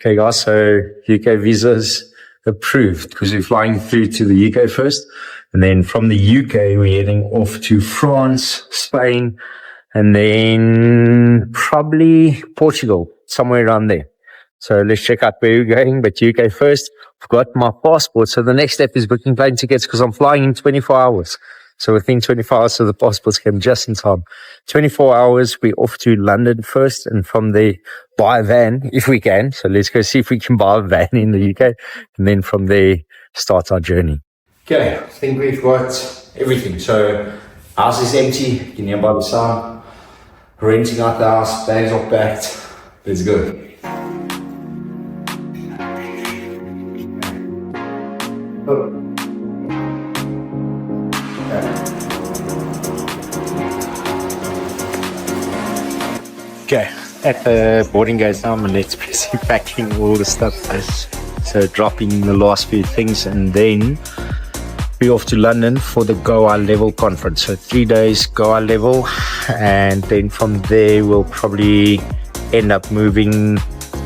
Okay, guys, so UK visas approved because we're flying through to the UK first. And then from the UK, we're heading off to France, Spain, and then probably Portugal, somewhere around there. So let's check out where we're going, but UK first. I've got my passport. So the next step is booking plane tickets because I'm flying in 24 hours. So within 24 hours, so the passports came just in time. 24 hours, we're off to London first, and from there, buy a van if we can. So let's go see if we can buy a van in the UK, and then from there, start our journey. Okay, I think we've got everything. So house is empty, you can hear by the sound. Renting out the house, bags are packed. Let's go. Okay, at the boarding gate now, I'm let's busy packing all the stuff. So dropping the last few things, and then be off to London for the Goa Level conference. So 3 days Goa Level, and then from there we'll probably end up moving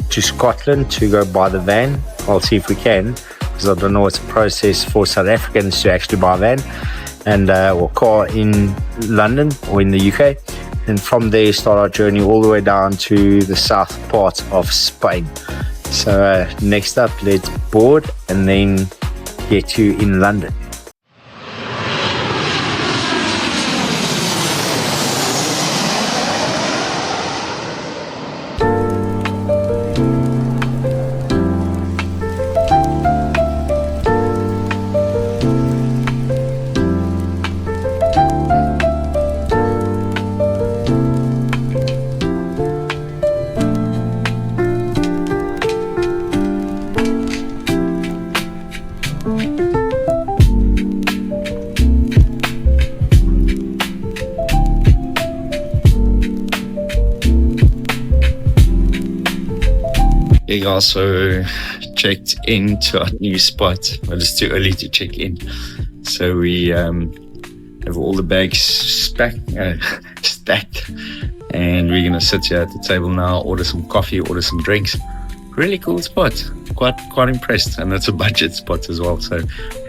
to Scotland to go buy the van. I'll see if we can, because I don't know it's a process for South Africans to actually buy a van and or car in London or in the UK. And from there start our journey all the way down to the south part of Spain. So next up, let's board and then get you in London. We also checked into our new spot, but it's too early to check in. So we have all the bags stacked, and we're gonna sit here at the table now, order some coffee, order some drinks. Really cool spot. Quite impressed, and it's a budget spot as well. So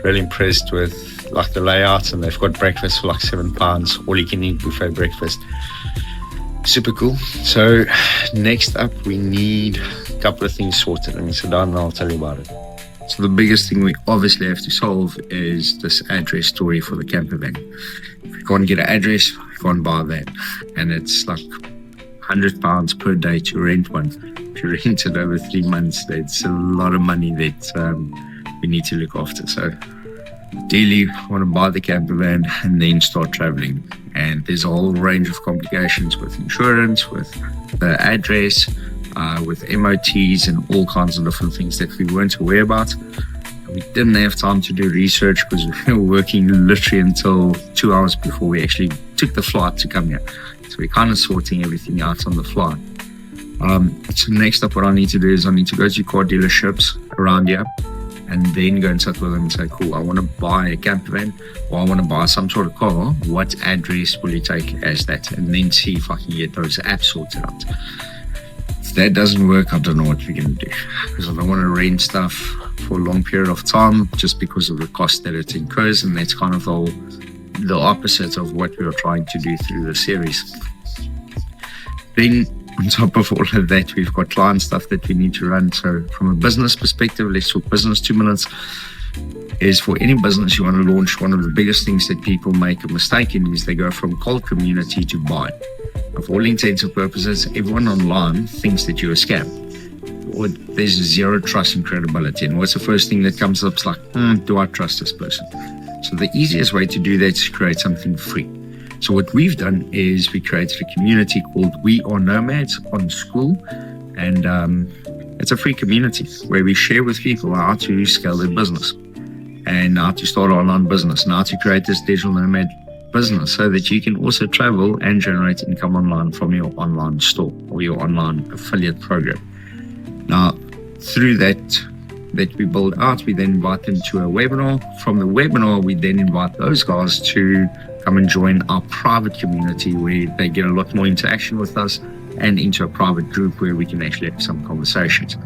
really impressed with like the layout, and they've got breakfast for like £7, all you can eat buffet breakfast. Super cool. So next up, we need a couple of things sorted. Let me sit down and I'll tell you about it. So the biggest thing we obviously have to solve is this address story for the camper van. If you can't get an address, you can't buy a van. And it's like £100 per day to rent one. If you rent it over 3 months, that's a lot of money that we need to look after. So ideally, I want to buy the camper van and then start traveling. And there's a whole range of complications with insurance, with the address, with MOTs and all kinds of different things that we weren't aware about. We didn't have time to do research because we were working literally until 2 hours before we actually took the flight to come here. So we're kind of sorting everything out on the fly. So next up, what I need to do is I need to go to car dealerships around here and then go and sit with them and say, cool, I want to buy a camper van or I want to buy some sort of car. What address will you take as that? And then see if I can get those apps sorted out. If that doesn't work, I don't know what we're going to do, because I don't want to rent stuff for a long period of time just because of the cost that it incurs. And that's kind of the opposite of what we are trying to do through the series. Then on top of all of that, we've got client stuff that we need to run. So from a business perspective, let's talk business 2 minutes. Is for any business you want to launch, one of the biggest things that people make a mistake in is they go from cold community to buy. And for all intents and purposes, everyone online thinks that you're a scam. Or there's zero trust and credibility. And what's the first thing that comes up? It's like, do I trust this person? So the easiest way to do that is create something free. So what we've done is we created a community called We Are Nomads on School, and it's a free community where we share with people how to scale their business and how to start an online business and how to create this digital nomad business so that you can also travel and generate income online from your online store or your online affiliate program. Now, through that we build out, we then invite them to a webinar. From the webinar, we then invite those guys to come and join our private community where they get a lot more interaction with us and into a private group where we can actually have some conversations.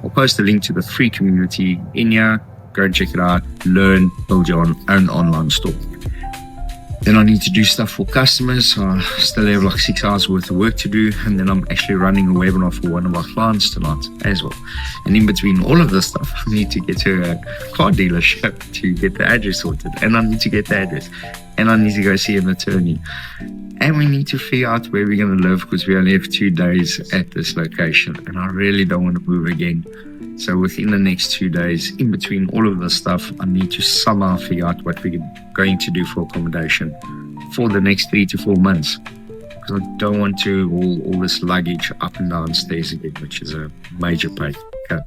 I'll post a link to the free community in here. Go and check it out, learn, build your own online store. Then I need to do stuff for customers. So I still have like 6 hours worth of work to do. And then I'm actually running a webinar for one of our clients tonight as well. And in between all of this stuff, I need to get to a car dealership to get the address sorted. And I need to get the address. And I need to go see an attorney. And we need to figure out where we're going to live because we only have 2 days at this location. And I really don't want to move again. So within the next 2 days, in between all of this stuff, I need to somehow figure out what we're going to do for accommodation for the next 3 to 4 months. Because I don't want to haul all this luggage up and down stairs again, which is a major pain. Okay.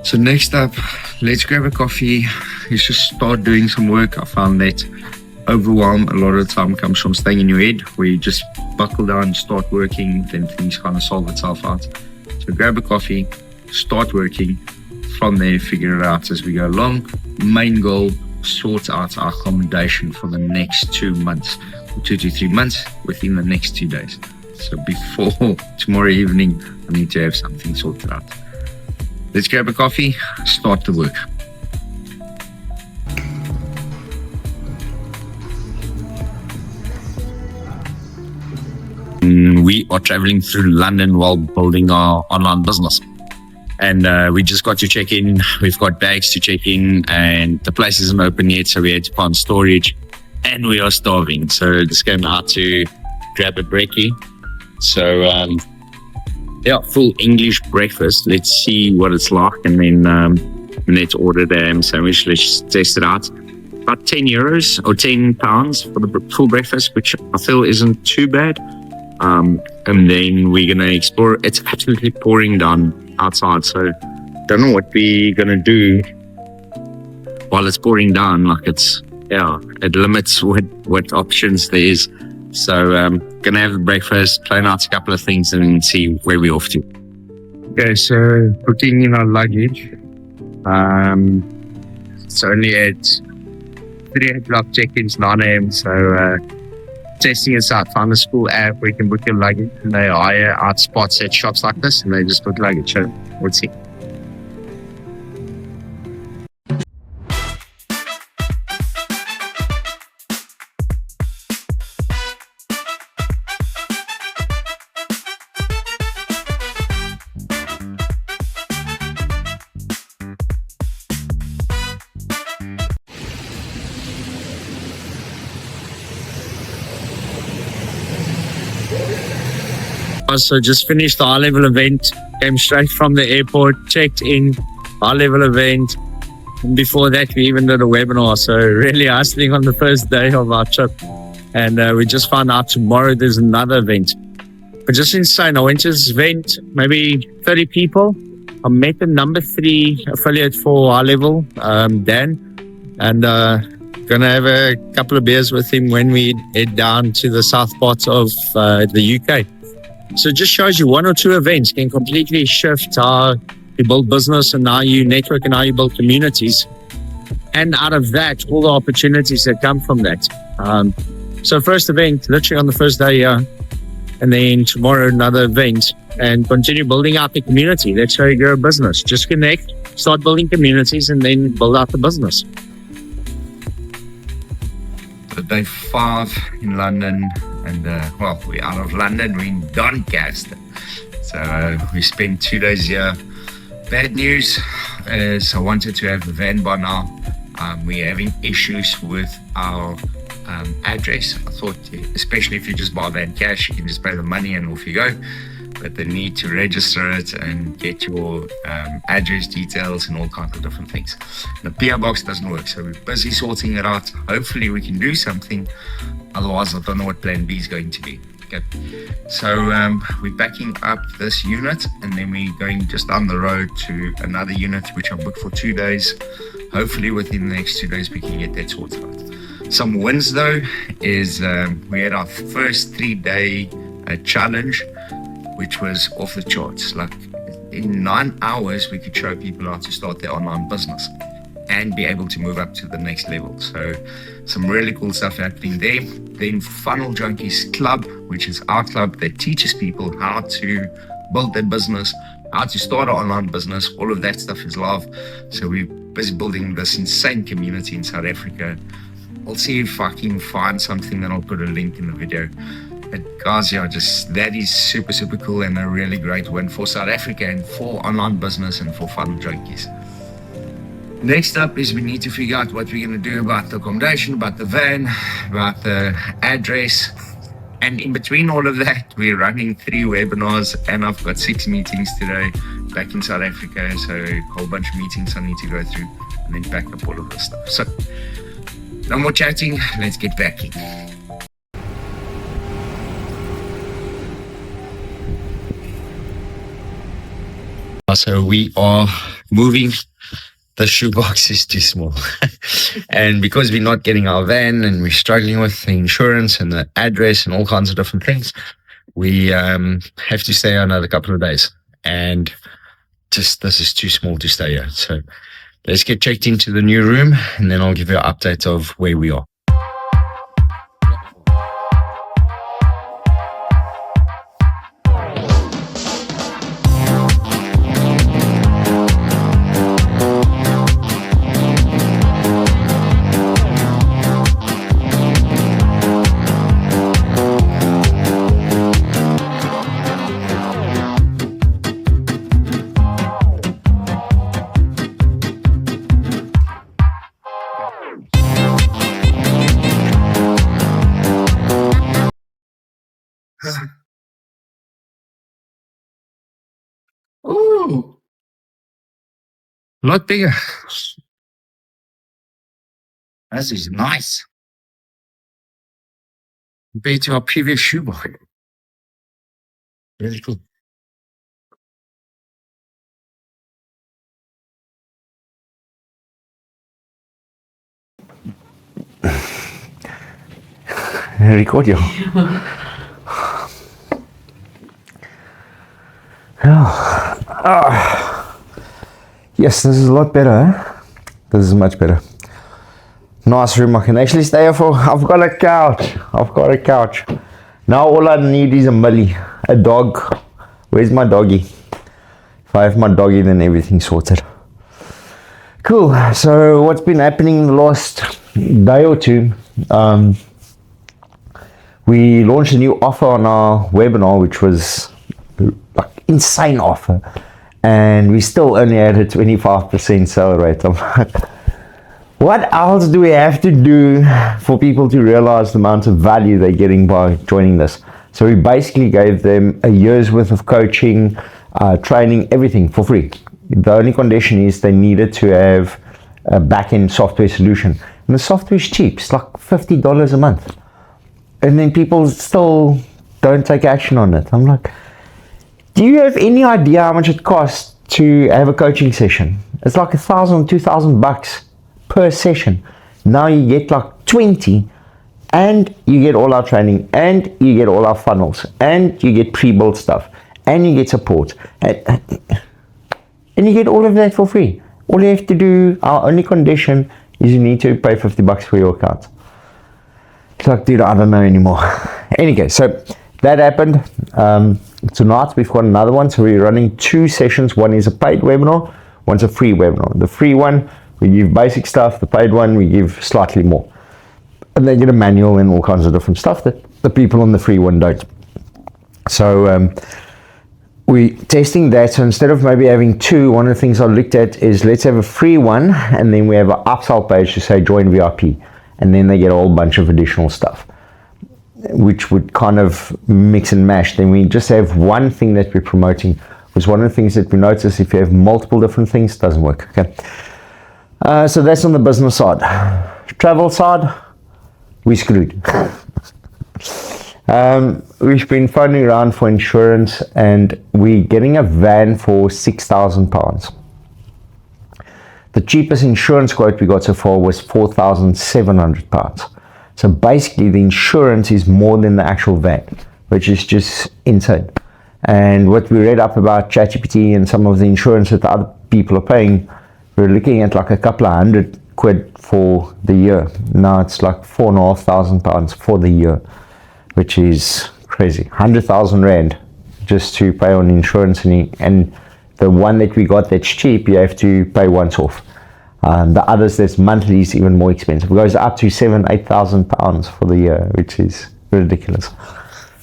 So next up, let's grab a coffee. Let's just start doing some work. I found that overwhelm a lot of the time comes from staying in your head, where you just buckle down, start working, then things kind of solve itself out. So grab a coffee, start working. From there, figure it out as we go along. Main goal, sort out our accommodation for the next 2 months, or 2 to 3 months within the next 2 days. So before tomorrow evening, I need to have something sorted out. Let's grab a coffee, start the work. We are traveling through London while building our online business. And we just got to check in. We've got bags to check in and the place isn't open yet. So we had to find storage and we are starving. So just came out to grab a brekkie. So full English breakfast. Let's see what it's like. And then let's order the ham sandwich. Let's test it out. About €10 or £10 for the full breakfast, which I feel isn't too bad. And then we're going to explore. It's absolutely pouring down outside, so don't know what we're going to do while it's pouring down. Like it limits what options there is. So going to have breakfast, plan out a couple of things and then see where we're off to. Okay, so putting in our luggage. It's only at 3 o'clock check-ins, 9 a.m. So testing this out. Found a school app where you can book your luggage and they hire out spots at shops like this and they just book luggage. So we'll see. So just finished the high-level event, came straight from the airport, checked in, high-level event. And before that, we even did a webinar. So really hustling on the first day of our trip. And we just found out tomorrow there's another event. But just insane. I went to this event, maybe 30 people. I met the number 3 affiliate for high-level, Dan. And going to have a couple of beers with him when we head down to the south parts of the UK. So it just shows you 1 or 2 events can completely shift how you build business and how you network and how you build communities. And out of that, all the opportunities that come from that. So first event, literally on the first day, and then tomorrow another event, and continue building out the community. That's how you grow a business. Just connect, start building communities, and then build out the business. So day 5 in London. And we're out of London, we're in Doncaster. So we spent 2 days here. Bad news is I wanted to have a van by now. We're having issues with our address. I thought, especially if you just buy a van cash, you can just pay the money and off you go. But the need to register it and get your address details and all kinds of different things. The PO box doesn't work, so we're busy sorting it out. Hopefully we can do something. Otherwise, I don't know what plan B is going to be. Okay. So we're backing up this unit and then we're going just down the road to another unit, which I booked for 2 days. Hopefully within the next 2 days, we can get that sorted out. Some wins though is we had our first 3-day challenge, which was off the charts. Like in 9 hours, we could show people how to start their online business and be able to move up to the next level. So some really cool stuff happening there. Then Funnel Junkies Club, which is our club that teaches people how to build their business, how to start an online business. All of that stuff is live. So we're busy building this insane community in South Africa. I'll see if I can find something, then I'll put a link in the video. But guys, yeah, just that is super, super cool and a really great win for South Africa and for online business and for Funnel Junkies. Next up is we need to figure out what we're going to do about the accommodation, about the van, about the address. And in between all of that, we're running 3 webinars and I've got 6 meetings today back in South Africa. So a whole bunch of meetings I need to go through and then back up all of this stuff. So no more chatting, let's get back in. So we are moving. The shoebox is too small. And because we're not getting our van and we're struggling with the insurance and the address and all kinds of different things, we have to stay another couple of days. And just this is too small to stay here. So let's get checked into the new room and then I'll give you an update of where we are. Ooh, a lot bigger. This is nice compared to our previous shoebox. Really cool. Record you. Yes, this is a lot better. Eh? This is much better. Nice room. I can actually stay here for. I've got a couch. Now all I need is a millie, a dog. Where's my doggy? If I have my doggy, then everything's sorted. Cool. So what's been happening the last day or two? We launched a new offer on our webinar, which was like insane offer, and we still only had a 25% sale rate. I'm like, what else do we have to do for people to realize the amount of value they're getting by joining this? So we basically gave them a year's worth of coaching, training, everything for free. The only condition is they needed to have a back-end software solution, and the software is cheap. It's like $50 a month. And then people still don't take action on it. I'm like, do you have any idea how much it costs to have a coaching session? It's like $1,000, $2,000 per session. Now you get like 20, and you get all our training, and you get all our funnels, and you get pre-built stuff, and you get support, and you get all of that for free. All you have to do, our only condition is you need to pay $50 for your account. It's like, dude, I don't know anymore. Anyway, so that happened. Tonight we've got another one. So we're running 2 sessions. One is a paid webinar, one's a free webinar. The free one, we give basic stuff. The paid one, we give slightly more. And they get a manual and all kinds of different stuff that the people on the free one don't. So we're testing that. So instead of maybe having 2, one of the things I looked at is let's have a free one, and then we have an upsell page to say join VIP. And then they get a whole bunch of additional stuff, which would kind of mix and mash. Then we just have one thing that we're promoting, because one of the things that we notice, if you have multiple different things, it doesn't work. Okay. So that's on the business side. Travel side, we screwed. We've been phoning around for insurance, and we're getting a van for £6,000. The cheapest insurance quote we got so far was £4,700. So basically the insurance is more than the actual van, which is just insane. And what we read up about ChatGPT and some of the insurance that the other people are paying, we're looking at like a couple of £100 for the year. Now it's like £4,500 for the year, which is crazy. 100,000 Rand just to pay on insurance, and the one that we got that's cheap, you have to pay once off. The others that's monthly is even more expensive. It goes up to £7,000-8,000 for the year, which is ridiculous.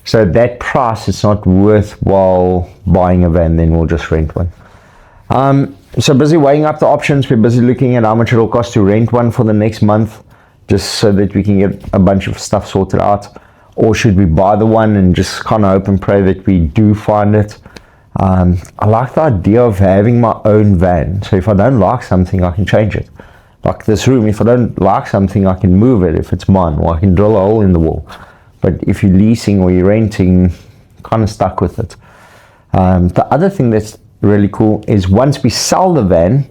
So that price is not worthwhile buying a van, then we'll just rent one. So busy weighing up the options. We're busy looking at how much it'll cost to rent one for the next month, just so that we can get a bunch of stuff sorted out. Or should we buy the one and just kind of hope and pray that we do find it? I like the idea of having my own van. So if I don't like something, I can change it. Like this room, if I don't like something, I can move it if it's mine, or I can drill a hole in the wall. But if you're leasing or you're renting, kind of stuck with it. The other thing that's really cool is once we sell the van,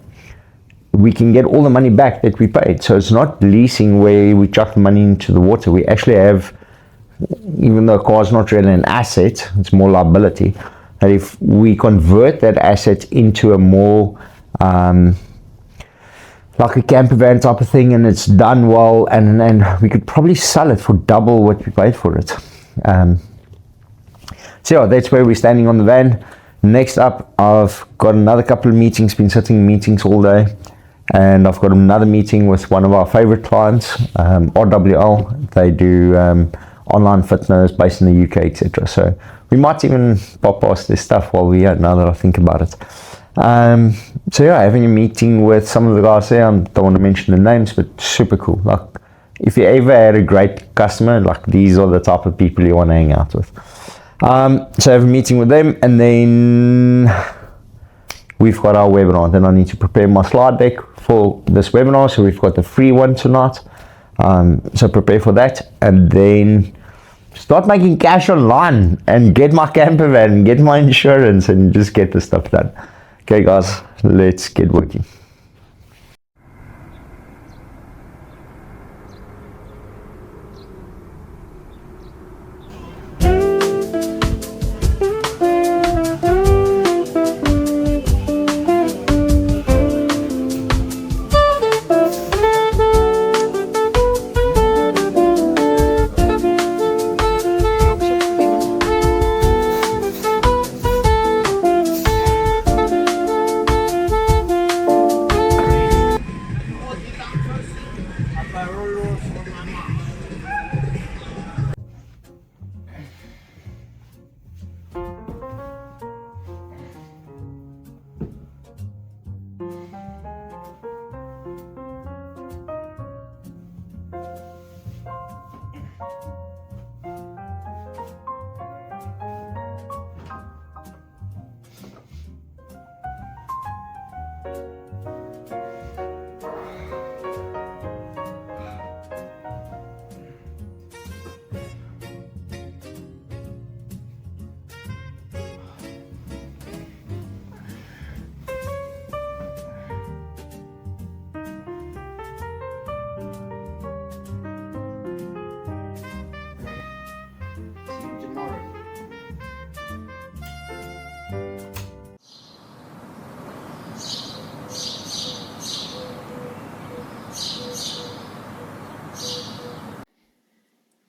we can get all the money back that we paid. So it's not leasing where we chuck the money into the water. We actually have, even though a car is not really an asset, it's more liability, that if we convert that asset into a more like a camper van type of thing, and it's done well, and we could probably sell it for double what we paid for it. So yeah, that's where we're standing on the van. Next up, I've got another couple of meetings, been sitting in meetings all day, and I've got another meeting with one of our favorite clients, RWL. They do online fitness based in the UK, etc. So we might even pop past this stuff while we're here, now that I think about it. So yeah, having a meeting with some of the guys there, I don't want to mention the names, but super cool. Like, if you ever had a great customer, like, these are the type of people you want to hang out with. So I have a meeting with them, and then we've got our webinar. Then I need to prepare my slide deck for this webinar, so we've got the free one tonight. So prepare for that, and then start making cash online and get my camper van and get my insurance and just get the stuff done. Okay guys, let's get working.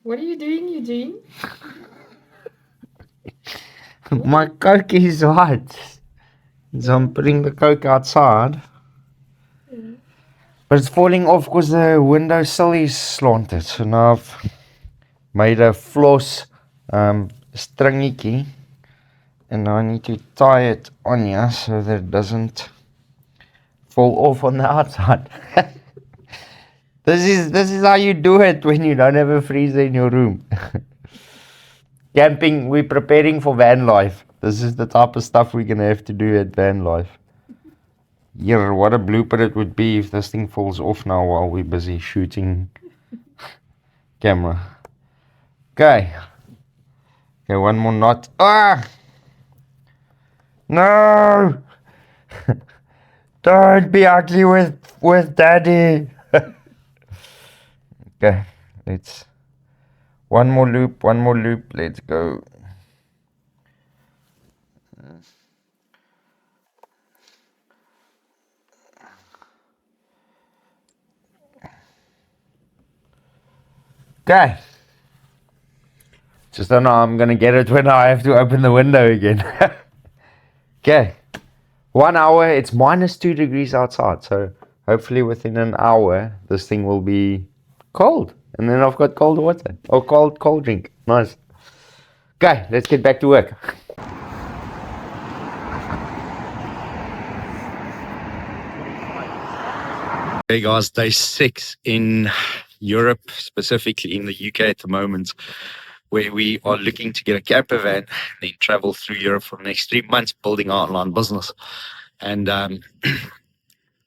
What are you doing, Eugene? My Coke is hot. So I'm putting the Coke outside. But it's falling off because the windowsill is slanted. So now I've made a floss stringy, and now I need to tie it on here so that it doesn't fall off on the outside. This is how you do it when you don't have a freezer in your room. Camping, we're preparing for van life. This is the type of stuff we're gonna have to do at van life. Yeah, what a blooper it would be if this thing falls off now while we're busy shooting camera. Okay, one more knot. Ah! No! Don't be ugly with daddy. Okay, let's one more loop, let's go. Okay, just don't know how I'm gonna get it when I have to open the window again. Okay, 1 hour, it's -2 degrees outside. So hopefully within an hour, this thing will be cold. And then I've got cold water or cold drink. Nice. Okay, let's get back to work. Hey guys, day 6 in Europe, specifically in the UK at the moment, where we are looking to get a camper van and then travel through Europe for the next 3 months, building our online business. And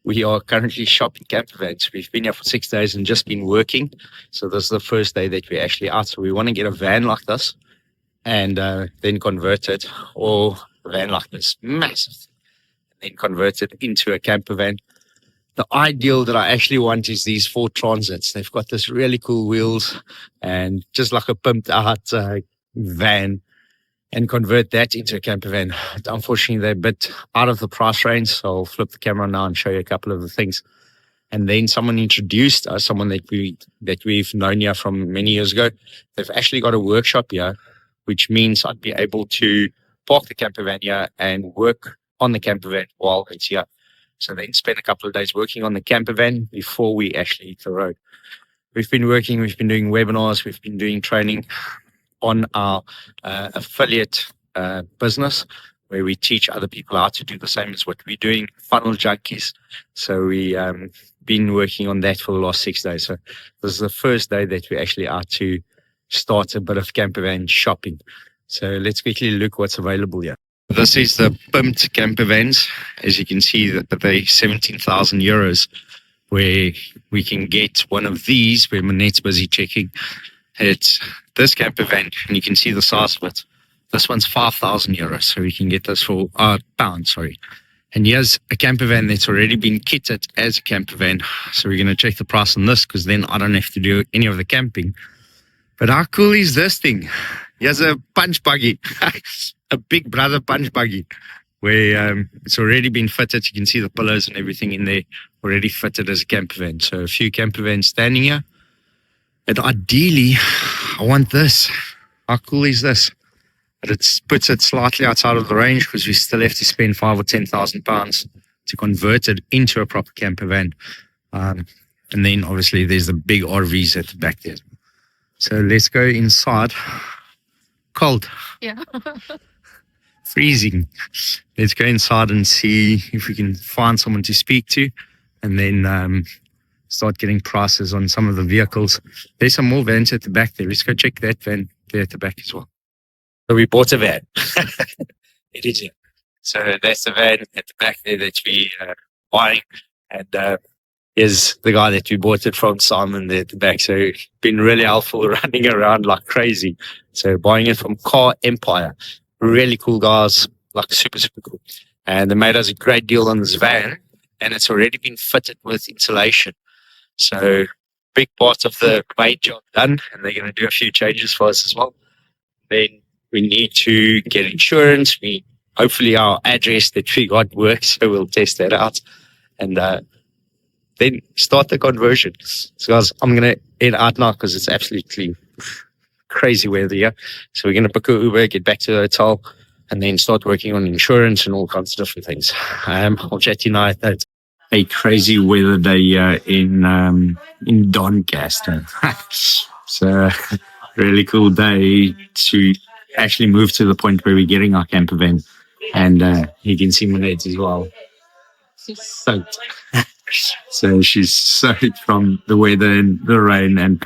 we are currently shopping camper vans. We've been here for 6 days and just been working. So this is the first day that we're actually out. So we want to get a van like this and then convert it, or a van like this, massive, and then convert it into a camper van. The ideal that I actually want is these Ford Transits. They've got this really cool wheels and just like a pumped out van, and convert that into a camper van. Unfortunately, they're a bit out of the price range, so I'll flip the camera now and show you a couple of the things. And then someone introduced us, someone that we've known here from many years ago. They've actually got a workshop here, which means I'd be able to park the camper van here and work on the camper van while it's here. So then spend a couple of days working on the camper van before we actually hit the road. We've been working, we've been doing webinars, we've been doing training on our affiliate business, where we teach other people how to do the same as what we're doing, Funnel Junkies. So we been working on that for the last 6 days. So this is the first day that we actually are to start a bit of camper van shopping. So let's quickly look what's available here. This is the pumped camper vans. As you can see, that they're 17,000 euros, where we can get one of these, where Manette's busy checking. It's this camper van, and you can see the size of it. This one's 5,000 euros, so we can get this for pounds, sorry. And here's a camper van that's already been kitted as a camper van. So we're going to check the price on this, because then I don't have to do any of the camping. But how cool is this thing? Here's a punch buggy, a big brother punch buggy, where it's already been fitted. You can see the pillows and everything in there already fitted as a camper van. So a few camper vans standing here. And ideally, I want this. How cool is this? But it puts it slightly outside of the range, because we still have to spend £5,000 or £10,000 to convert it into a proper camper van. And then obviously there's the big RVs at the back there. So let's go inside. Cold. Yeah. Freezing. Let's go inside and see if we can find someone to speak to, and then start getting prices on some of the vehicles. There's some more vans at the back there. Let's go check that van there at the back as well. So we bought a van. It is here. So that's the van at the back there that we buying, and is the guy that we bought it from, Simon, there at the back. So been really helpful, running around like crazy. So buying it from Car Empire. Really cool guys, like super, super cool. And they made us a great deal on this van, and it's already been fitted with insulation. So big part of the main job done, and they're going to do a few changes for us as well. Then we need to get insurance. Hopefully our address that we got works, so we'll test that out. And then start the conversion. So guys, I'm going to head out now, because it's absolutely crazy weather here. So we're going to book an Uber, get back to the hotel, and then start working on insurance and all kinds of different things. I'll chat to you now. It's a crazy weather day in Doncaster. So really cool day to actually move to the point where we're getting our camper van. And you can see Manette as well. She's soaked. So she's soaked from the weather and the rain, and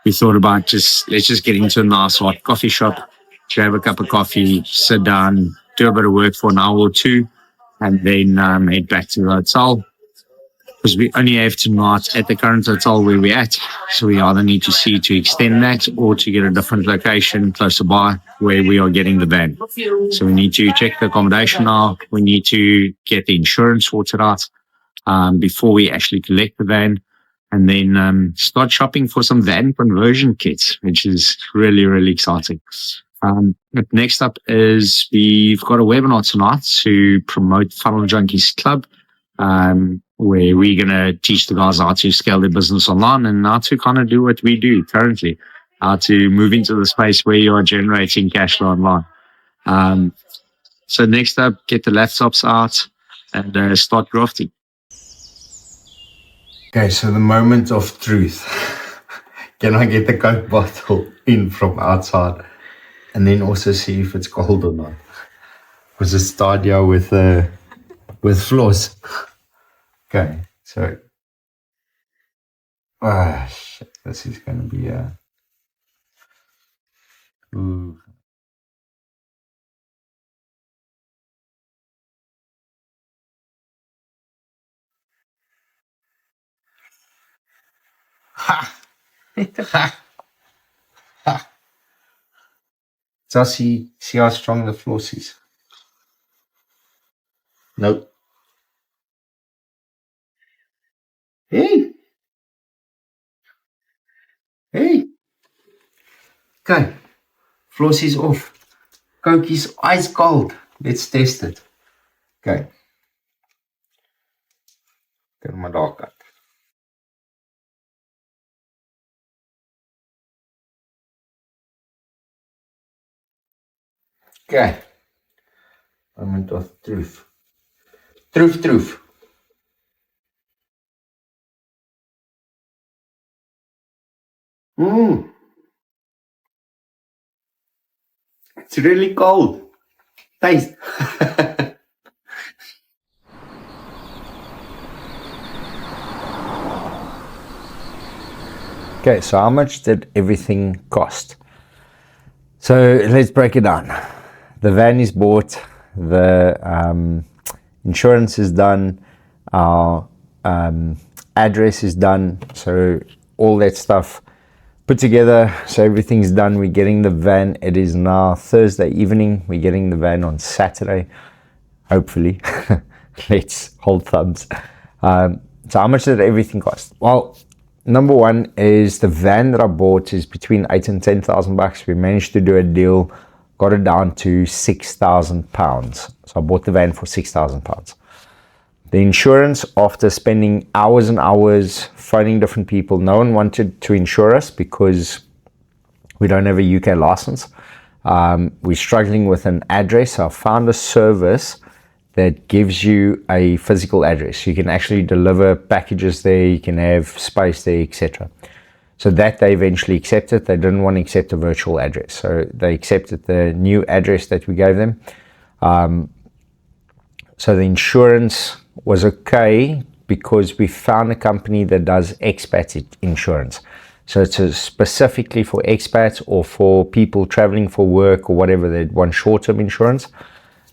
we thought about let's just get into a nice hot coffee shop, grab a cup of coffee, sit down, do a bit of work for an hour or two, and then head back to the hotel, because we only have tonight at the current hotel where we're at. So we either need to see to extend that, or to get a different location closer by where we are getting the van. So we need to check the accommodation now. We need to get the insurance sorted out before we actually collect the van, and then start shopping for some van conversion kits, which is really, really exciting. But next up is we've got a webinar tonight to promote Funnel Junkies Club, where we're going to teach the guys how to scale their business online, and how to kind of do what we do currently, how to move into the space where you are generating cash flow online. So next up, get the laptops out. and start grafting. Okay, so the moment of truth. Can I get the Coke bottle in from outside and then also see if it's cold or not? Was it start here with floors? Okay, so shit, this is gonna be ooh. Ha! Ha! Ha! So see how strong the floss is. Nope. Hey, hey. Okay, floss is off. Coke is ice cold. Let's test it. Okay. Get my dog cut. Okay. Moment of truth. Truth. It's really cold. Taste. Okay, so how much did everything cost? So let's break it down. The van is bought, the insurance is done, our address is done, so all that stuff put together, so everything's done. We're getting the van. It is now Thursday evening. We're getting the van on Saturday, hopefully. Let's hold thumbs. So how much did everything cost? Well, number one is the van that I bought is between $8,000 and $10,000. We managed to do a deal, got it down to £6,000. So I bought the van for £6,000. The insurance, after spending hours and hours phoning different people, no one wanted to insure us because we don't have a UK license. We're struggling with an address. So I found a service that gives you a physical address. You can actually deliver packages there, you can have space there, etc. So that they eventually accepted. They didn't want to accept a virtual address. So they accepted the new address that we gave them. So the insurance was okay because we found a company that does expat insurance. So it's specifically for expats or for people traveling for work or whatever, they want short-term insurance.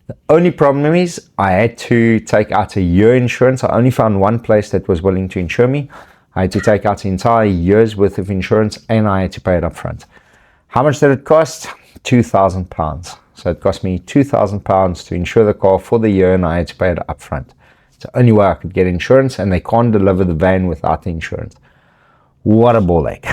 The only problem is I had to take out a year insurance. I only found one place that was willing to insure me. I had to take out the entire year's worth of insurance and I had to pay it up front. How much did it cost? £2,000. So it cost me £2,000 to insure the car for the year and I had to pay it up front. It's the only way I could get insurance and they can't deliver the van without the insurance. What a ball ache.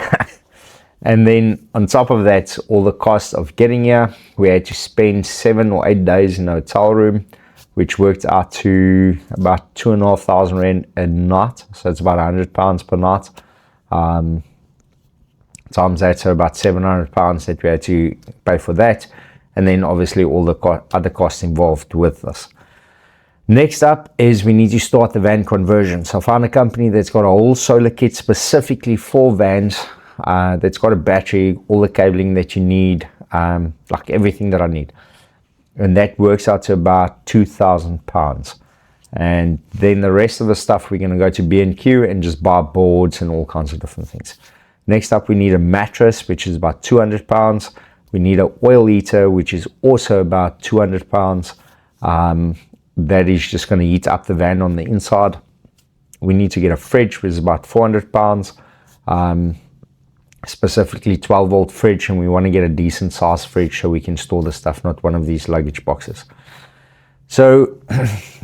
And then on top of that, all the costs of getting here, we had to spend 7 or 8 days in a hotel room, which worked out to about 2,500 Rand a night. So it's about £100 per night. Times that, so about £700 that we had to pay for that. And then obviously all the other costs involved with this. Next up is we need to start the van conversion. So I found a company that's got a whole solar kit specifically for vans. That's got a battery, all the cabling that you need, like everything that I need. And that works out to about £2,000. And then the rest of the stuff, we're going to go to B&Q and just buy boards and all kinds of different things. Next up, we need a mattress, which is about £200. We need an oil heater, which is also about £200. That is just going to heat up the van on the inside. We need to get a fridge, which is about £400. Specifically 12-volt fridge, and we want to get a decent size fridge so we can store the stuff, not one of these luggage boxes. So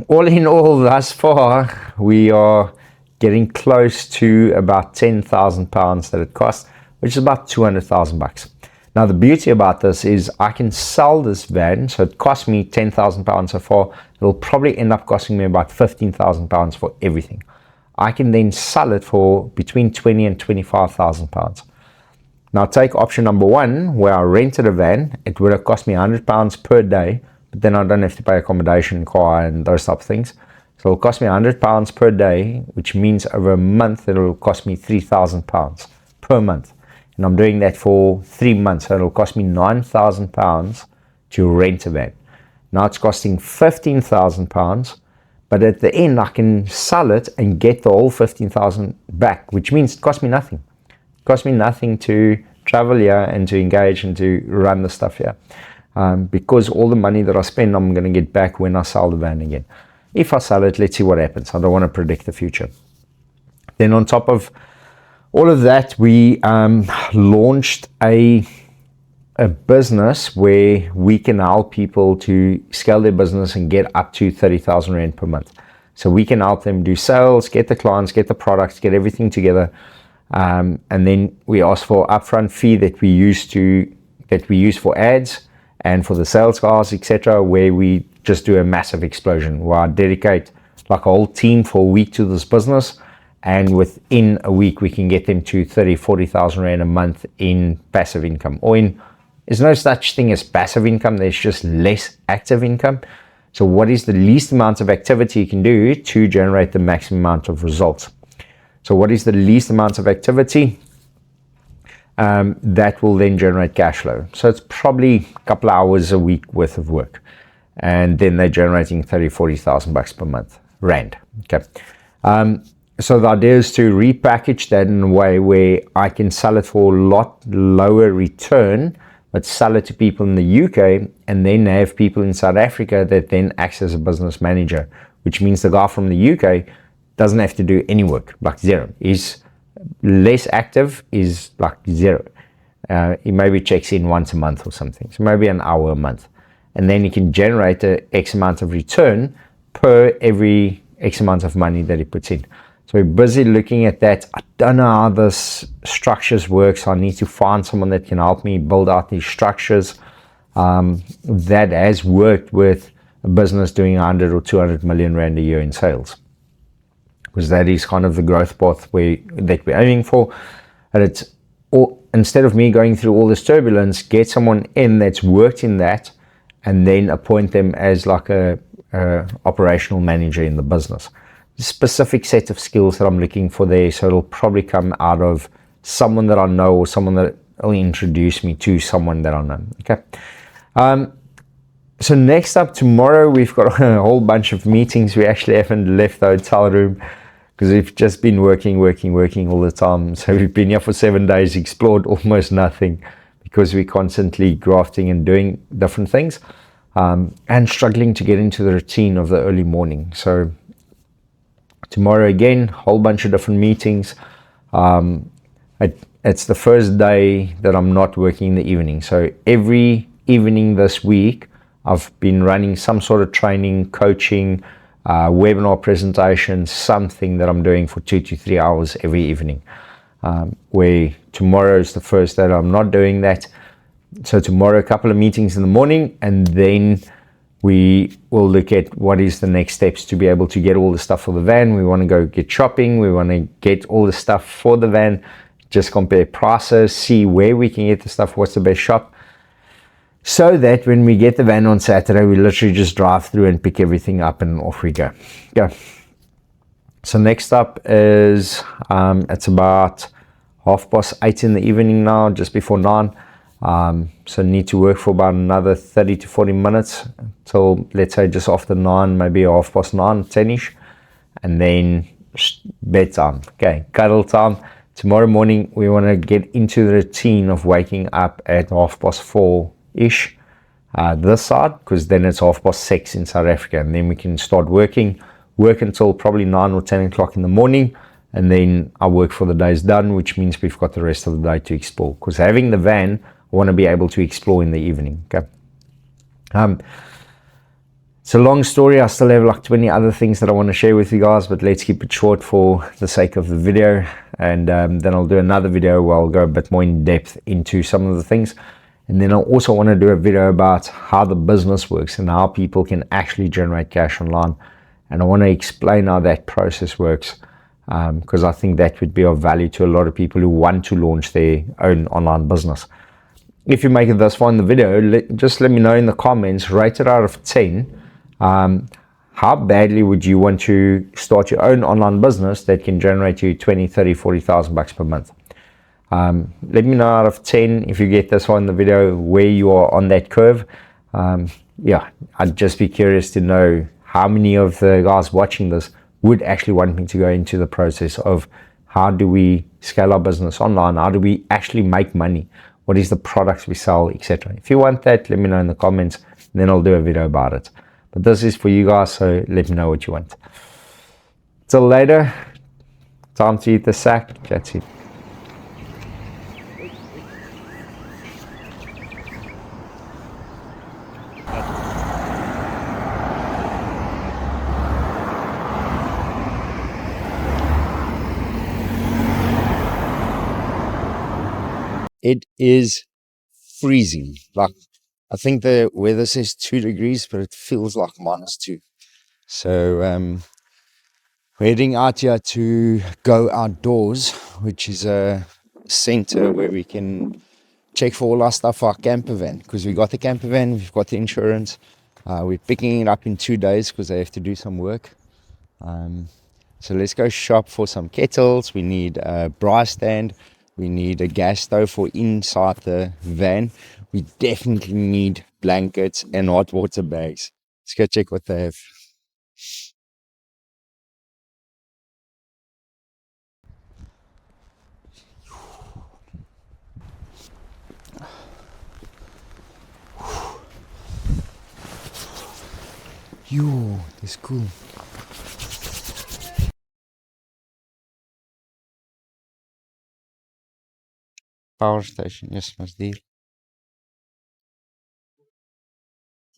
all in all, thus far, we are getting close to about £10,000 that it costs, which is about $200,000. Now the beauty about this is I can sell this van, so it cost me £10,000 so far. It'll probably end up costing me about £15,000 for everything. I can then sell it for between £20,000 and £25,000. Now take option number one, where I rented a van. It would have cost me £100 per day, but then I don't have to pay accommodation, car, and those type of things. So it'll cost me £100 per day, which means over a month it'll cost me £3,000 per month. And I'm doing that for 3 months. So it'll cost me £9,000 to rent a van. Now it's costing £15,000, but at the end I can sell it and get the whole £15,000 back, which means it cost me nothing. It cost me nothing to travel here and to engage and to run the stuff here. Because all the money that I spend, I'm going to get back when I sell the van again. If I sell it, let's see what happens. I don't want to predict the future. Then on top of all of that, we launched a business where we can help people to scale their business and get up to 30,000 Rand per month. So we can help them do sales, get the clients, get the products, get everything together. And then we ask for upfront fee that we use for ads and for the sales guys, etc., where we just do a massive explosion where I dedicate like a whole team for a week to this business, and within a week we can get them to 40,000 Rand a month in passive income. There's no such thing as passive income, there's just less active income. So what is the least amount of activity you can do to generate the maximum amount of results? So what is the least amount of activity? That will then generate cash flow. So it's probably a couple of hours a week worth of work. And then they're generating 40,000 bucks per month, Rand. Okay. So the idea is to repackage that in a way where I can sell it for a lot lower return, but sell it to people in the UK and then have people in South Africa that then acts as a business manager, which means the guy from the UK doesn't have to do any work, like zero. He's less active, is like zero. He maybe checks in once a month or something, so maybe an hour a month. And then he can generate a X amount of return per every X amount of money that he puts in. So we're busy looking at that. I don't know how this structures work, so I need to find someone that can help me build out these structures. That has worked with a business doing 100 or 200 million Rand a year in sales, because that is kind of the growth path that we're aiming for. And it's all, instead of me going through all this turbulence, get someone in that's worked in that, and then appoint them as like a operational manager in the business. A specific set of skills that I'm looking for there, so it'll probably come out of someone that I know or someone that will introduce me to someone that I know. Okay. So next up, tomorrow we've got a whole bunch of meetings. We actually haven't left the hotel room because we've just been working all the time. So we've been here for 7 days, explored almost nothing, because we're constantly grafting and doing different things, and struggling to get into the routine of the early morning. So tomorrow again, whole bunch of different meetings. It's the first day that I'm not working in the evening. So every evening this week, I've been running some sort of training, coaching, webinar presentation, something that I'm doing for 2 to 3 hours every evening. Where tomorrow is the first day I'm not doing that. So tomorrow, a couple of meetings in the morning, and then we will look at what is the next steps to be able to get all the stuff for the van. We want to go get shopping. We want to get all the stuff for the van, just compare prices, see where we can get the stuff, what's the best shop, so that when we get the van on Saturday, we literally just drive through and pick everything up and off we go. So next up is, it's about 8:30 in the evening now, just before 9. So need to work for about another 30 to 40 minutes till, let's say, just after 9, maybe 9:30, 10ish, and then bedtime. Okay, cuddle time. Tomorrow morning we want to get into the routine of waking up at 4:30ish this side, because then it's 6:30 in South Africa, and then we can start work until probably 9 or 10 o'clock in the morning, and then our work for the day is done, which means we've got the rest of the day to explore, because having the van, I want to be able to explore in the evening. Okay. It's a long story. I still have like 20 other things that I want to share with you guys, but let's keep it short for the sake of the video, and then I'll do another video where I'll go a bit more in depth into some of the things. And then I also want to do a video about how the business works and how people can actually generate cash online. And I want to explain how that process works, because I think that would be of value to a lot of people who want to launch their own online business. If you make it this far in the video, just let me know in the comments, rate it out of 10. how badly would you want to start your own online business that can generate you 20, 30, 40,000 bucks per month? Let me know out of 10, if you get this one in the video, where you are on that curve. Yeah, I'd just be curious to know how many of the guys watching this would actually want me to go into the process of how do we scale our business online, how do we actually make money, what is the products we sell, etc. If you want that, let me know in the comments, and then I'll do a video about it. But this is for you guys, so let me know what you want. Till later, time to eat the sack. That's it. It is freezing. Like, I think the weather says 2 degrees, but it feels like -2. So we're heading out here to Go Outdoors, which is a center where we can check for all our stuff for our camper van, because we got the camper van, we've got the insurance. We're picking it up in 2 days because they have to do some work. So let's go shop for some kettles. We need a braai stand. We need a gas stove for inside the van. We definitely need blankets and hot water bags. Let's go check what they have. Yo, that's cool. Power station, yes, must be. Do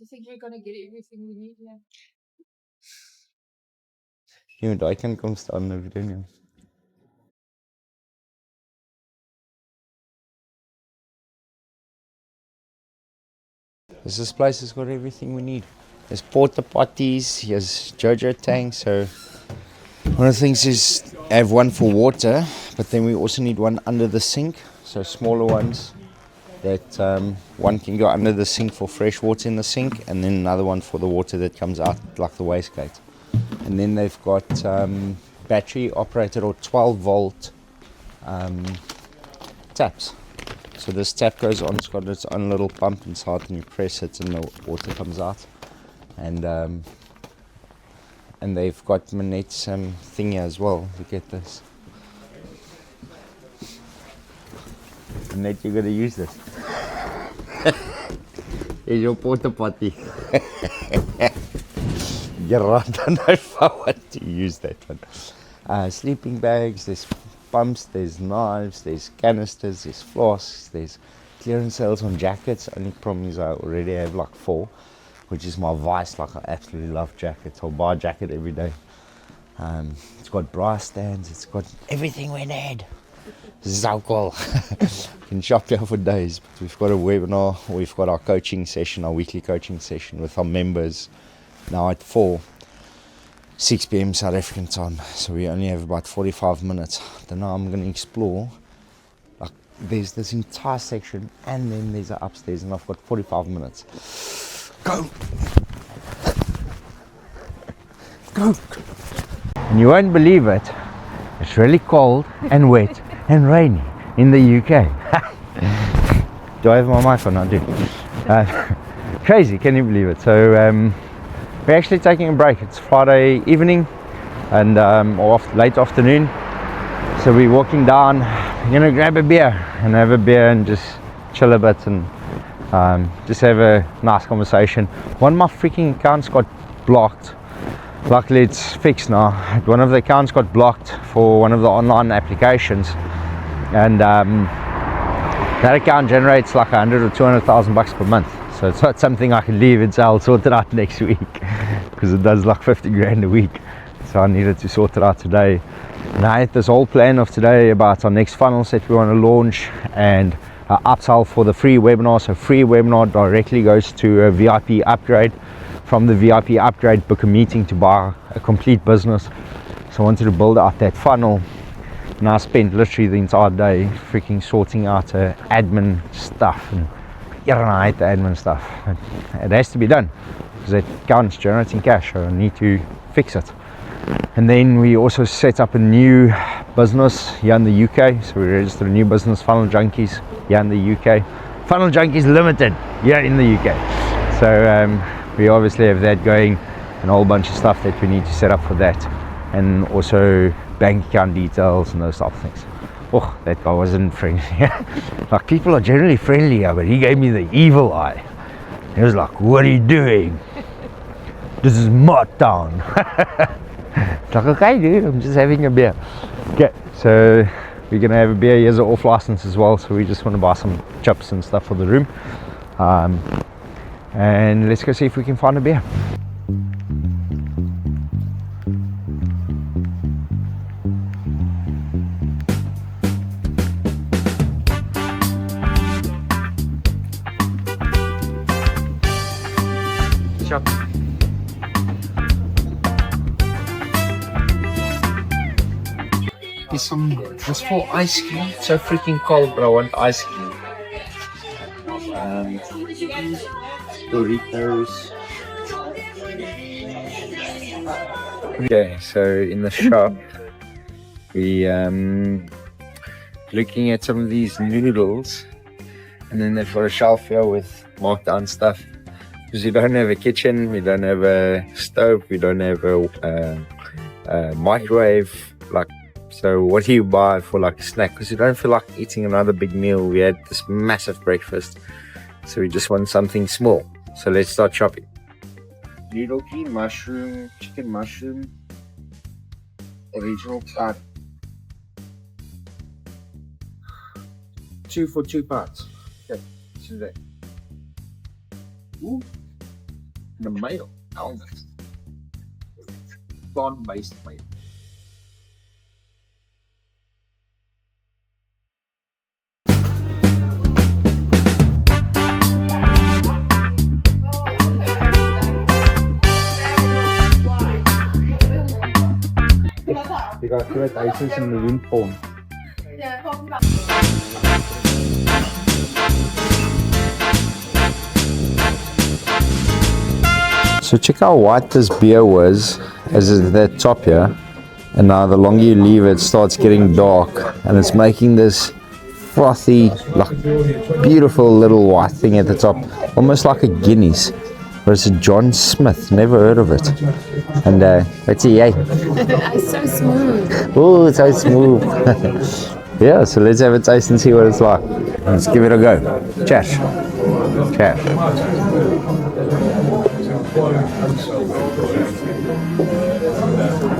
you think we're gonna get everything we need here? Jy moet daai kan kom staan in 'n video neem. This place has got everything we need. There's porta potties, here's Jojo tanks. So one of the things is I have one for water, but then we also need one under the sink. So smaller ones that one can go under the sink for fresh water in the sink, and then another one for the water that comes out like the wastegate. And then they've got battery operated or 12 volt taps. So this tap goes on, it's got its own little pump inside, and you press it and the water comes out. And they've got Manette's thing here as well. Look at this. Manette, you're going to use this. Here's your porta potty. Yeah, right, I don't know if I want to use that one. Sleeping bags, there's pumps, there's knives, there's canisters, there's flasks, there's clearance sales on jackets. Only problem is I already have like 4, which is my vice. Like, I absolutely love jackets. I'll buy a jacket every day. It's got braai stands, it's got everything we need. This is so cool. You can shop here for days. But we've got a webinar, we've got our coaching session, our weekly coaching session with our members now at 6 p.m. South African time. So we only have about 45 minutes. Then now I'm going to explore. Like, there's this entire section, and then there's an upstairs, and I've got 45 minutes. Go! Go! And you won't believe it, it's really cold and wet and rainy in the UK. Do I have my mic on? I do. Crazy, can you believe it? So we're actually taking a break. It's Friday evening and or late afternoon. So we're walking down. We're gonna grab a beer and have a beer and just chill a bit and just have a nice conversation. One of my freaking accounts got blocked. Luckily it's fixed now. One of the accounts got blocked for one of the online applications, and that account generates like 100 or 200,000 bucks per month. So it's not something I can leave it. I'll sort it out next week because it does like 50 grand a week. So I needed to sort it out today. And I had this whole plan of today about our next funnels that we want to launch and upsell for the free webinar. So free webinar directly goes to a VIP upgrade. From the VIP upgrade, book a meeting to buy a complete business. So I wanted to build out that funnel, and I spent literally the entire day freaking sorting out admin stuff and I hate the admin stuff. It has to be done because it counts generating cash, so I need to fix it. And then we also set up a new business here in the UK. So we registered a new business, Funnel Junkies, here in the UK. Funnel Junkies Limited, here in the UK. So we obviously have that going, and a whole bunch of stuff that we need to set up for that. And also bank account details and those type of things. Oh, that guy wasn't friendly. Like, people are generally friendly here, but he gave me the evil eye. He was like, what are you doing? This is my town. It's like, okay dude, I'm just having a beer. Okay, so we're gonna have a beer. Here's an off license as well, so we just want to buy some chips and stuff for the room. And let's go see if we can find a beer. There's 4 ice cream. It's so freaking cold, but I want ice cream. Doritos. Okay, so in the shop, we looking at some of these noodles, and then they've got a shelf here with marked down stuff. Because we don't have a kitchen, we don't have a stove, we don't have a microwave, like. So what do you buy for like a snack? Because you don't feel like eating another big meal. We had this massive breakfast, so we just want something small. So let's start shopping. Noodle cream, mushroom, chicken mushroom, original cut. 2 for 2 parts. Okay, so that. Ooh, the mayo, almond, plant-based mayo. Ik ga groot ijsjes in de wind pompen. So check how white this beer was as at that top here, and now the longer you leave it starts getting dark, and it's making this frothy, like beautiful little white thing at the top, almost like a Guinness. But it's a John Smith, never heard of it. And let's see, yay. It's so smooth. Oh, it's so smooth. Yeah, so let's have a taste and see what it's like. Let's give it a go. Cheers. Cheers.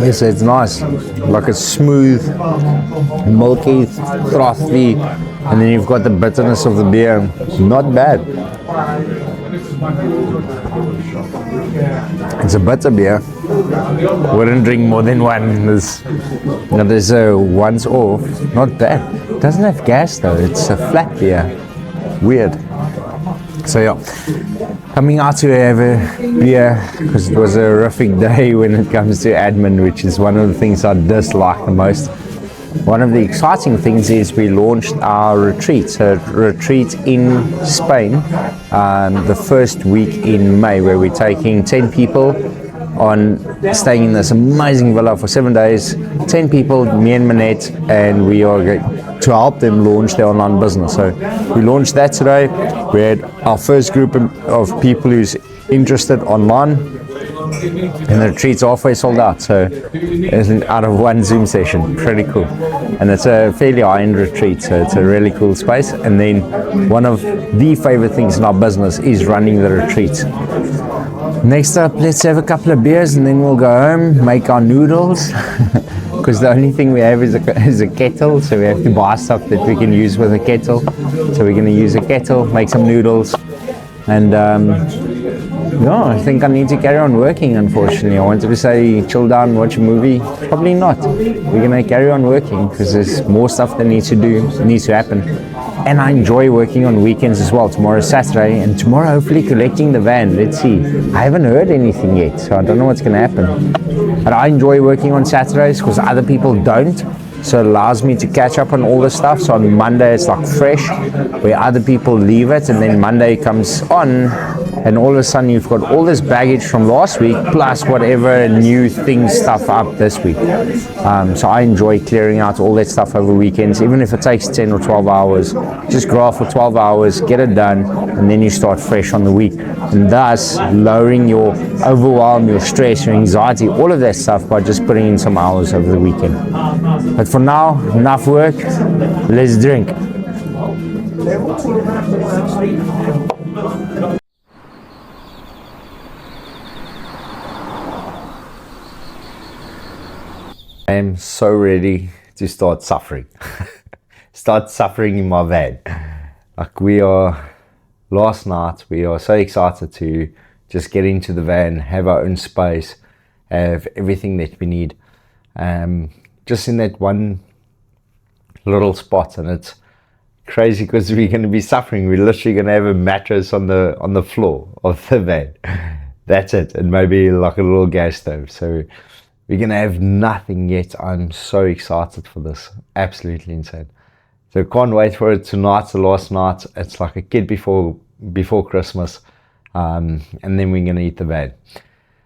Yes, it's nice. Like a smooth, milky, frothy, and then you've got the bitterness of the beer. Not bad. It's a bitter beer. Wouldn't drink more than one. There's a once off. Not bad. It doesn't have gas though. It's a flat beer. Weird. So yeah, coming out to have a beer because it was a horrific day when it comes to admin, which is one of the things I dislike the most. One of the exciting things is we launched our retreat. So retreat in Spain, the first week in May, where we're taking 10 people on staying in this amazing villa for 7 days. 10 people, me and Manette, and we are going to help them launch their online business. So we launched that today. We had our first group of people who's interested online. And the retreat's halfway sold out, so it's out of one Zoom session. Pretty cool. And it's a fairly high-end retreat, so it's a really cool space. And then one of the favorite things in our business is running the retreat. Next up, let's have a couple of beers and then we'll go home, make our noodles. Because the only thing we have is a kettle, so we have to buy stuff that we can use with a kettle. So we're going to use a kettle, make some noodles, and no, I think I need to carry on working, unfortunately. I wanted to say chill down, watch a movie. Probably not. We're going to carry on working because there's more stuff that needs to happen. And I enjoy working on weekends as well. Tomorrow's Saturday, and tomorrow hopefully collecting the van. Let's see. I haven't heard anything yet, so I don't know what's going to happen. But I enjoy working on Saturdays because other people don't. So it allows me to catch up on all the stuff. So on Monday it's like fresh, where other people leave it, and then Monday comes on, and all of a sudden you've got all this baggage from last week plus whatever new things stuff up this week. So I enjoy clearing out all that stuff over weekends, even if it takes 10 or 12 hours. Just graph for 12 hours, get it done, and then you start fresh on the week, and thus lowering your overwhelm, your stress, your anxiety, all of that stuff by just putting in some hours over the weekend. But for now, enough work, let's drink. I am so ready to start suffering. Start suffering in my van. Like last night, we are so excited to just get into the van, have our own space, have everything that we need. Just in that one little spot, and it's crazy because we're going to be suffering. We're literally going to have a mattress on the floor of the van. That's it, and maybe like a little gas stove. So we're going to have nothing yet. I'm so excited for this. Absolutely insane. So can't wait for it. Tonight's the last night. It's like a kid before Christmas, and then we're going to eat the van.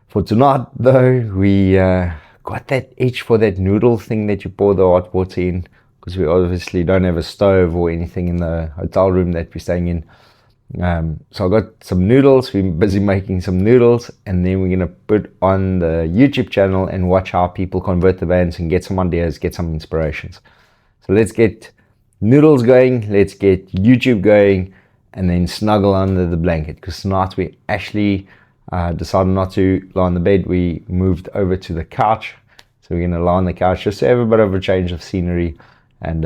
For tonight though, we got that itch for that noodle thing that you pour the hot water in, because we obviously don't have a stove or anything in the hotel room that we're staying in. So I got some noodles. We're busy making some noodles, and then we're going to put on the YouTube channel and watch how people convert the vans and get some ideas, get some inspirations. So let's get noodles going, let's get YouTube going, and then snuggle under the blanket, because tonight we actually decided not to lie on the bed. We moved over to the couch, so we're going to lie on the couch just to have a bit of a change of scenery and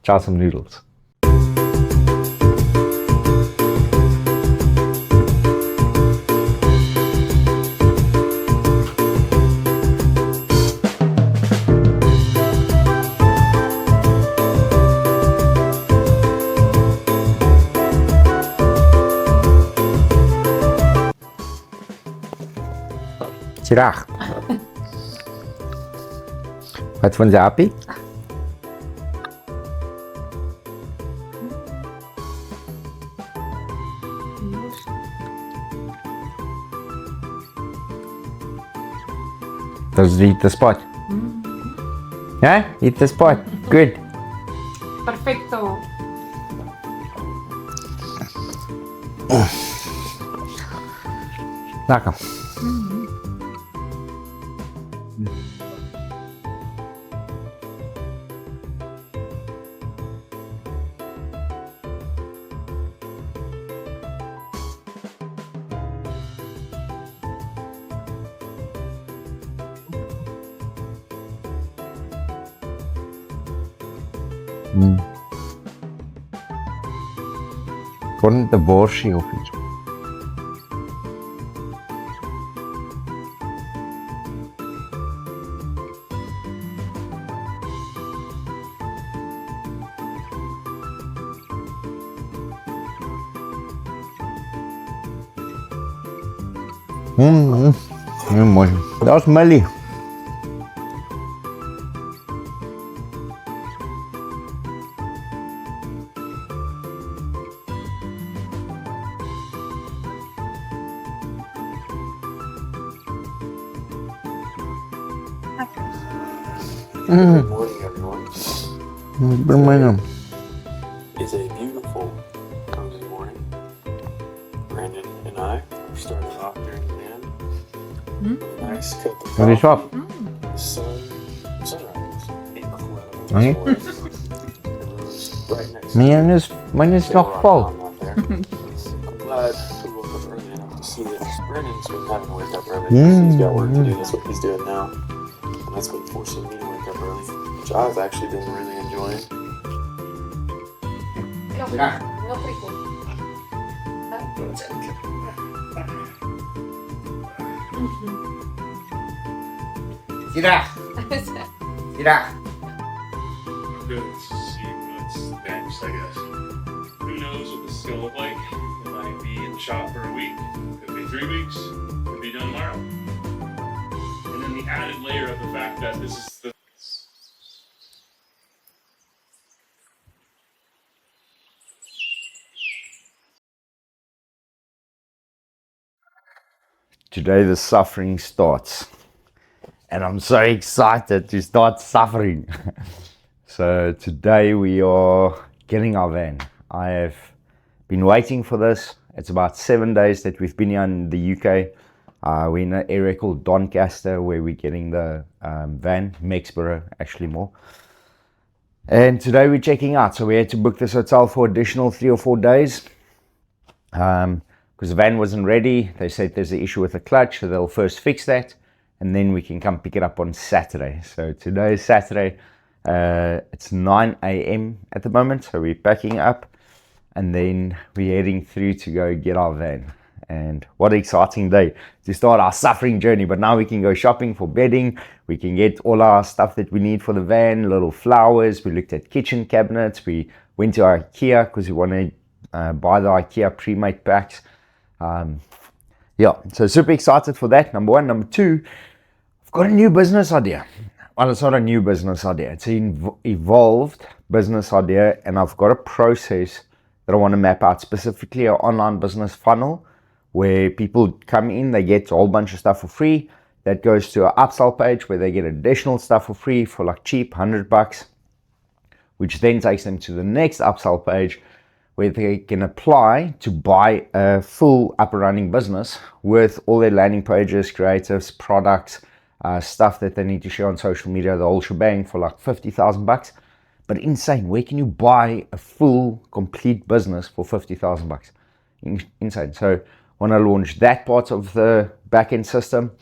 try some noodles. Graag. Wat vond je, Appie? Does it eat the spot? Yeah, eat the spot. Good. Perfecto. Lekker. Kon de borsje of iets. Heel mooi. Dat is Melly. Good morning, everyone. Bermain. It's a beautiful cozy morning. Brandon and I are starting off during the van. Nice cup of Wat is coffee. wat? The sunrise. Incredible. Nee. It was right next Mijn is nog vol. I'm glad we woke up early enough to see this. Brandon's been having to wake up early. He's got work to do. That's what he's doing now. And that's been forcing me to wake up early, which I've actually been really enjoying. Heel prikkel. Hier. Hier. Good to see what's next, I guess. Who knows what this is going to look like? It might be in the shop for a week, could be 3 weeks, could be done tomorrow. And then the added layer of the fact that this is the today the suffering starts. And I'm so excited to start suffering. So today we are getting our van. I have been waiting for this. It's about 7 days that we've been here in the UK. We're in an area called Doncaster where we're getting the van, Mexborough actually more. And today we're checking out. So we had to book this hotel for additional 3 or 4 days. Because the van wasn't ready. They said there's an issue with the clutch, so they'll first fix that. And then we can come pick it up on Saturday. So today is Saturday. It's 9 a.m. at the moment. So we're packing up. And then we're heading through to go get our van. And what an exciting day to start our suffering journey. But now we can go shopping for bedding. We can get all our stuff that we need for the van. Little flowers. We looked at kitchen cabinets. We went to IKEA because we want to buy the IKEA pre-made packs. Yeah, so super excited for that. Number one. Number two, I've got a new business idea. Well, it's not a new business idea. It's an evolved business idea. And I've got a process that I want to map out, specifically an online business funnel where people come in, they get a whole bunch of stuff for free. That goes to an upsell page where they get additional stuff for free for like cheap, $100, which then takes them to the next upsell page where they can apply to buy a full up and running business with all their landing pages, creatives, products, stuff that they need to share on social media, the whole shebang for like $50,000. But insane, where can you buy a full, complete business for $50,000? Insane. So I want to launch that part of the backend system.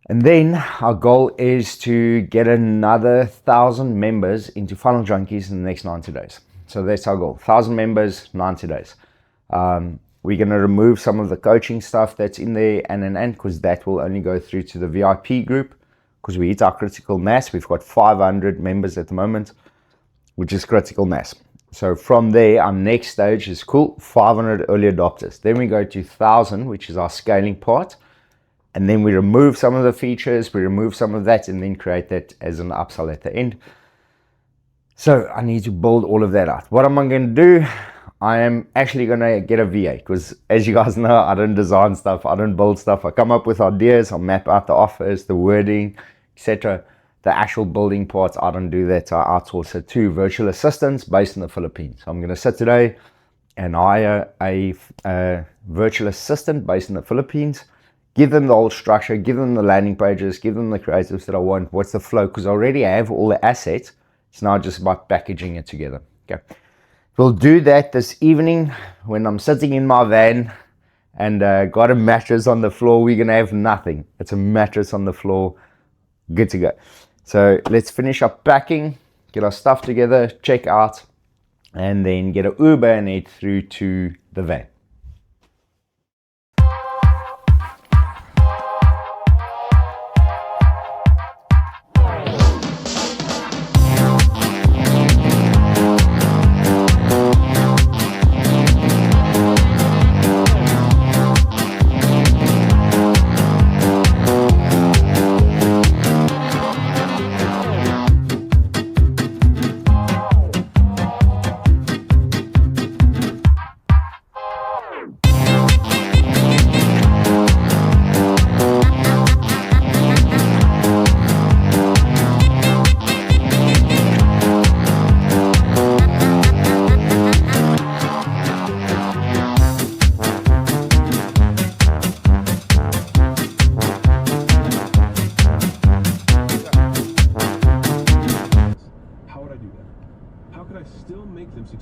And then our goal is to get another 1,000 members into Funnel Junkies in the next 90 days. So that's our goal, 1,000 members, 90 days. We're going to remove some of the coaching stuff that's in there and because that will only go through to the VIP group because we hit our critical mass. We've got 500 members at the moment, which is critical mass. So from there, our next stage is 500 early adopters. Then we go to 1,000, which is our scaling part. And then we remove some of the features, we remove some of that, and then create that as an upsell at the end. So I need to build all of that out. What am I going to do? I am actually going to get a VA because as you guys know, I don't design stuff. I don't build stuff. I come up with ideas. I map out the offers, the wording, etc. The actual building parts, I don't do that. I outsource it to virtual assistants based in the Philippines. So I'm going to sit today and hire a virtual assistant based in the Philippines. Give them the whole structure, give them the landing pages, give them the creatives that I want. What's the flow? Because I already have all the assets. It's now just about packaging it together. Okay. We'll do that this evening when I'm sitting in my van and got a mattress on the floor. We're going to have nothing. It's a mattress on the floor. Good to go. So let's finish up packing, get our stuff together, check out, and then get an Uber and head through to the van.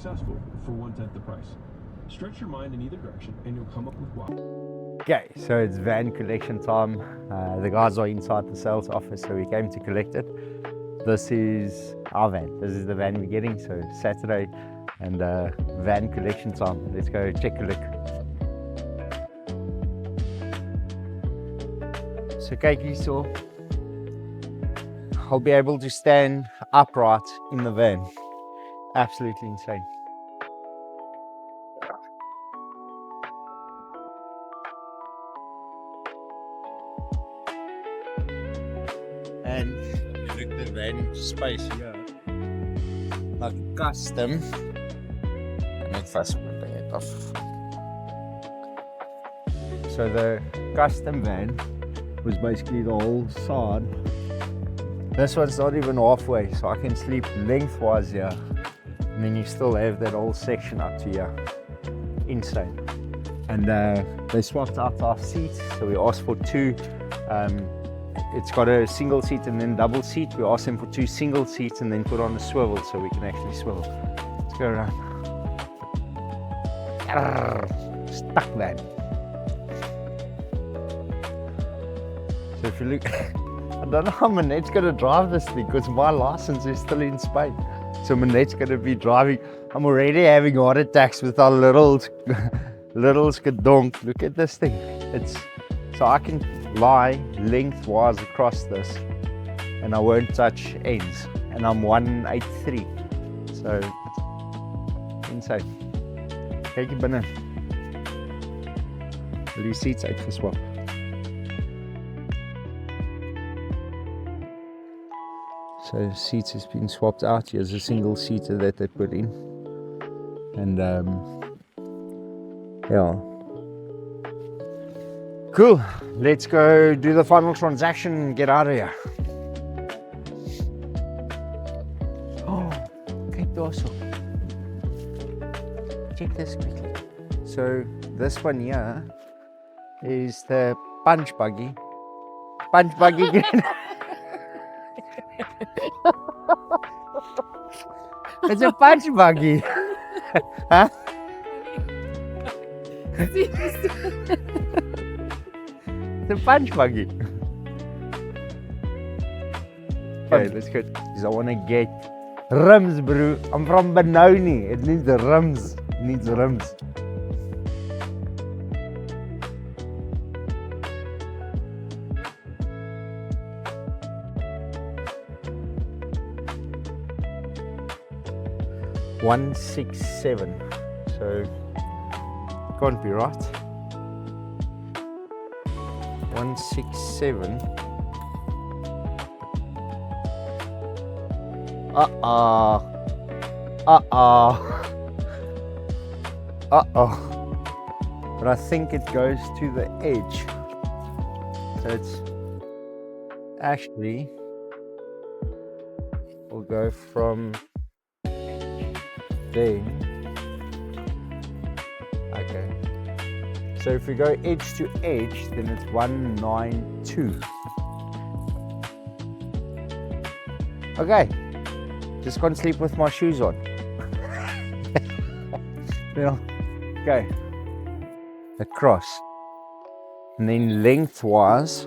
successful for 1/10 the price. Stretch your mind in either direction and you'll come up with what. Okay, so it's van collection time. The guys are inside the sales office, so we came to collect it. This is our van. This is the van we're getting, so Saturday and van collection time. Let's go check a look. So kyk hierso. I'll be able to stand upright in the van. Absolutely insane. And look at the van space here. Like custom. And then fast bring it off. So the custom van was basically the whole side. This one's not even halfway, so I can sleep lengthwise here. And then you still have that whole section up to here. Insane. And they swapped out our seats, so we asked for two. It's got a single seat and then double seat. We asked them for two single seats and then put on a swivel so we can actually swivel. Let's go around. Stuck van. So if you look, I don't know how Manette's going to drive this thing because my license is still in Spain. So Manette's going to be driving. I'm already having heart attacks with our little skadonk. Look at this thing. So I can lie lengthwise across this and I won't touch ends. And I'm 183. So it's insane. Kyk hier binne. Wil die seats uitgeswap. So seats has been swapped out. Here's a single seater that they put in. And yeah. Cool. Let's go do the final transaction and get out of here. Oh, kyk daarso. Check this quickly. So this one here is the punch buggy. Punch buggy. It's a punch buggy. Huh? The punch buggy. Okay, let's go. Because I want to get rims, bro. I'm from Benoni. It needs the rims. It needs the rims. $167. So can't be right. 167. But I think it goes to the edge. So it's actually, we'll go from there. Okay. So if we go edge to edge, then it's 192. Okay. Just can't sleep with my shoes on. Yeah. Okay. Across. And then lengthwise,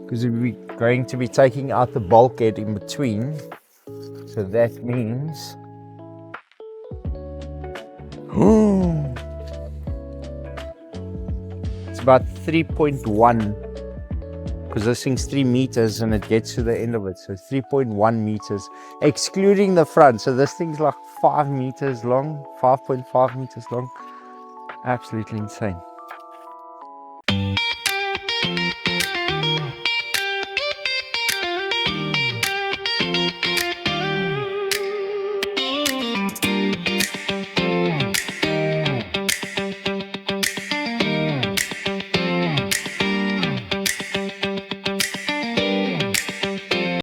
because we're going to be taking out the bulkhead in between. So that means it's about 3.1, because this thing's 3 meters and it gets to the end of it. So 3.1 meters, excluding the front. So this thing's like 5 meters long, 5.5 meters long. Absolutely insane.